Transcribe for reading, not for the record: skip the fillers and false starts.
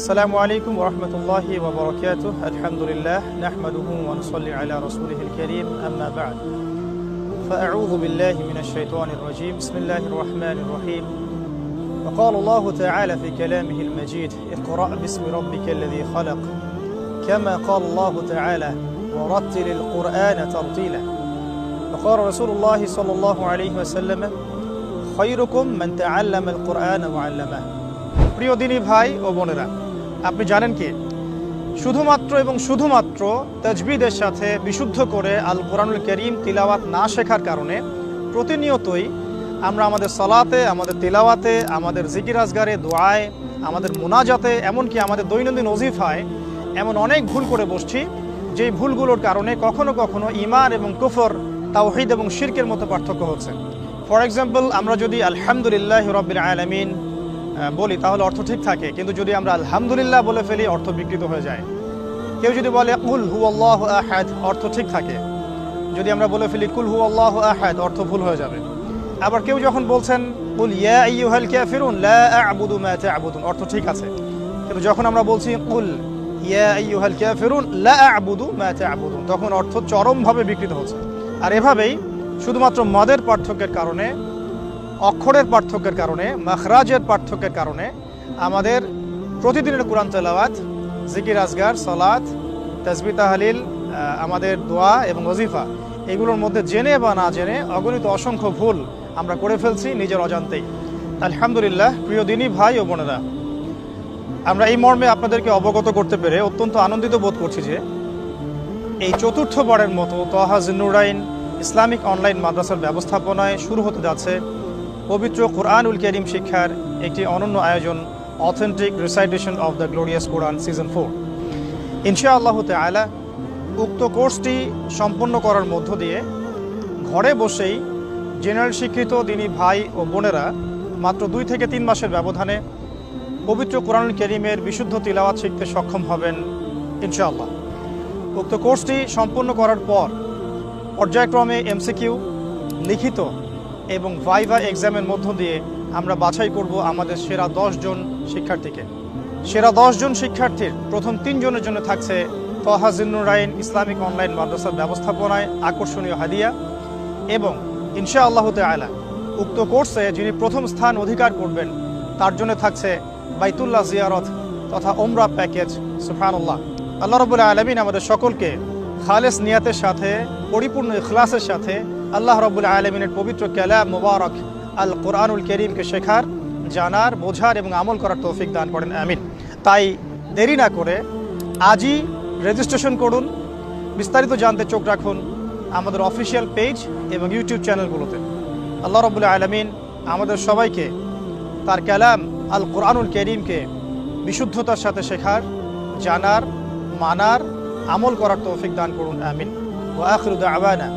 السلام عليكم ورحمة الله وبركاته. الحمد لله نحمده ونصلي على رسوله الكريم. أما بعد فأعوذ بالله من الشيطان الرجيم. بسم الله الرحمن الرحيم. وقال الله تعالى في كلامه المجيد: اقرأ باسم ربك الذي خلق. كما قال الله تعالى: ورتل القرآن ترتيلا. وقال رسول الله صلى الله عليه وسلم: خيركم من تعلم القرآن وعلمه. প্রিয় দিনী ভাই ও বোনেরা, আপনি জানেন কি শুধুমাত্র এবং শুধুমাত্র তাজবিদের সাথে বিশুদ্ধ করে আল কোরআনুল কারীম তিলাওয়াত না শেখার কারণে প্রতিনিয়তই আমরা আমাদের সালাতে, আমাদের তিলাওয়াতে, আমাদের জিকির আজগারে, দোয়ায়, আমাদের মোনাজাতে, এমনকি আমাদের দৈনন্দিন ওজিফায় এমন অনেক ভুল করে বসছি, যেই ভুলগুলোর কারণে কখনো কখনো ঈমান এবং কুফর, তাওহীদ এবং শিরকের মতো পার্থক্য হচ্ছে। ফর এক্সাম্পল, আমরা যদি আলহামদুলিল্লাহি রাব্বিল আলামিন বলি তাহলে অর্থ ঠিক থাকে, কিন্তু যদি আমরা আলহামদুলিল্লাহ বলে ফেলি অর্থ বিকৃত হয়ে যায়। কেউ যদি বলে কুল হুয়াল্লাহু আহাদ, অর্থ ঠিক থাকে। যদি আমরা বলে ফেলি কুল হুয়াল্লাহু আহাদ, অর্থ ভুল হয়ে যাবে। আবার কেউ যখন বলছেন কুল ইয়া আইয়ুহাল কাফিরুন লা আ'বুদু মা তা'বুদুন, অর্থ ঠিক আছে। কিন্তু যখন আমরা বলছি কুল ইয়া আইয়ুহাল কাফিরুন লা আ'বুদু মা তা'বুদুন, তখন অর্থ চরমভাবে বিকৃত হচ্ছে। আর এভাবেই শুধুমাত্র মদের পার্থক্যের কারণে, অক্ষরের পার্থক্যের কারণে, মাখরাজের পার্থক্যের কারণে আমাদের প্রতিদিনের কোরআন তেলাওয়াত, জিকির আজগার, সালাত, তাসবিহ তাহলিল, আমাদের দোয়া এবং ওজিফা, এগুলোর মধ্যে জেনে বা না জেনে অগণিত অসংখ্য ভুল আমরা করে ফেলছি নিজের অজান্তেই। আলহামদুলিল্লাহ, প্রিয় দিনী ভাই ও বোনেরা, আমরা এই মর্মে আপনাদেরকে অবগত করতে পেরে অত্যন্ত আনন্দিত বোধ করছি যে এই চতুর্থবারের মতো তহা জিন্নুরাইন ইসলামিক অনলাইন মাদ্রাসার ব্যবস্থাপনায় শুরু হতে যাচ্ছে পবিত্র কোরআনুল কারীম শিক্ষার একটি অনন্য আয়োজন, authentic recitation of the glorious Quran season 4। ইনশাআল্লাহ তাআলা উক্ত কোর্সটি সম্পন্ন করার মধ্য দিয়ে ঘরে বসেই জেনারেল শিক্ষিত দিনী ভাই ও বোনেরা মাত্র 2 থেকে 3 মাসের ব্যবধানে পবিত্র কোরআনুল কারীমের বিশুদ্ধ তিলাওয়াত শিখতে সক্ষম হবেন ইনশাআল্লাহ। উক্ত কোর্সটি সম্পন্ন করার পর পর্যায়ক্রমে এমসিকিউ, লিখিত এবং ভাইভা এক্সামের মধ্য দিয়ে আমরা বাছাই করব আমাদের সেরা 10 জন শিক্ষার্থীকে। সেরা 10 জন শিক্ষার্থীর প্রথম 3 জনের জন্য থাকছে তহা জিন্নুরাইন ইসলামিক অনলাইন মাদ্রাসার ব্যবস্থাপনায় আকর্ষণীয় হাদিয়া, এবং ইনশাআল্লাহ তাআলা উক্ত কোর্সে যিনি প্রথম স্থান অধিকার করবেন তার জন্য থাকছে বাইতুল্লাহ জিয়ারত তথা ওমরা প্যাকেজ। সুবহানাল্লাহ। আল্লাহ রাব্বুল আলামিন আমাদের সকলকে খালেস নিয়াতের সাথে, পরিপূর্ণ ইখলাসের সাথে আল্লাহ রাব্বুল আলামিনের পবিত্র কালাম মুবারক আল কোরআনুল কারীমকে শেখার, জানার, বোঝার এবং আমল করার তৌফিক দান করেন, আমিন। তাই দেরি না করে আজই রেজিস্ট্রেশন করুন। বিস্তারিত জানতে চোখ রাখুন আমাদের অফিসিয়াল পেজ এবং ইউটিউব চ্যানেলগুলোতে। আল্লাহ রাব্বুল আলামিন আমাদের সবাইকে তার কালাম আল কোরআনুল কারীমকে বিশুদ্ধতার সাথে শেখার, জানার, মানার, আমল করার তৌফিক দান করুন, আমিন। ওয়া আখিরু দাওয়ানা